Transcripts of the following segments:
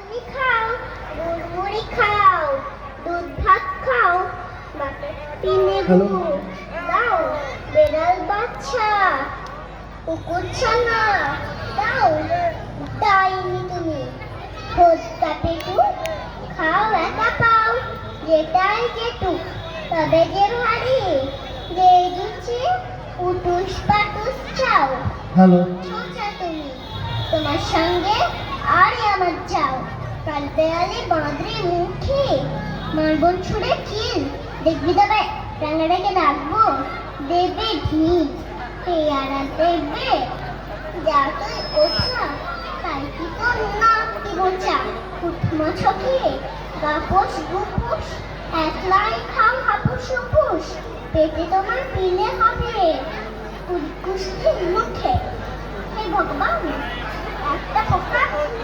চিনি খাও, গুড় মুড়ি খাও, দুধ ভাত খাও, বাতাবি লেবু দাও, বেড়াল বাচ্চা, কুকুর ছানা দাও, ডাইনি তুমি, ভোজকা পেটু খাও একা পাও, যেটাই যেটুক তবে যে ভারী, যে দিচ্ছে উটুস পাটুস চাও। হ্যালো সোজা তুমি, তোমার সঙ্গে আরে আমার যাও, কাল দেয়ালে বাঁধরে মুখে মার্বল ছুঁড়ে কিল, দেখবি তবে রাঙাটাকে ডাকবো, দেবে ঢিল, পেয়ারা দেবে, যা তুই ওঠা, তাই কি তোর নাম কি বোঝা, উঠমা ছকিয়ে গাপোস গুপুস, একলাই খাও হাপুস হুপুস, পেটে তোমার পিলে হবে কুসকুসে মুখে। হে ভগবান, একটা পোকা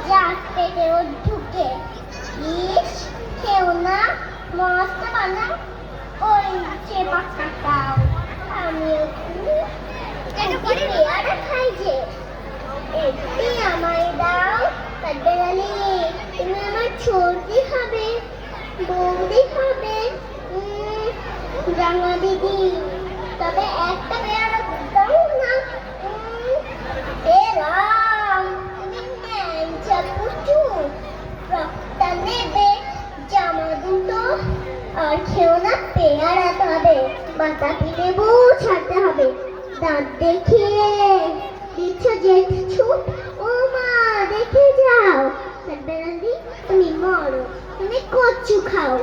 যাক পেটে ওর ঢুকে, ইস খেও না, মস্ত বানা, ওই যে পাখাটাও আমি একটু পেয়ারা খাই যে, একটি আমায় দাও, তার বেড়ালে তুমি আমার ছোটি হবে, বৌদি হবে, রাঙা দিদি, তবে একটা পেয়ারা দাও না। এ রাম, তুমি ন্যাংচা পুচু, রক্তটা নেবে, জামা দুটো, আর খেও না পেয়ারা তবে, বাতাবি লেবু ছাড়তে হবে, দাঁত দেখিয়ে দিচ্ছ জেঠ ছুট, ও মা দেখে যাও, বেড়ালি তুমি মরো, তুমি কচু খাও।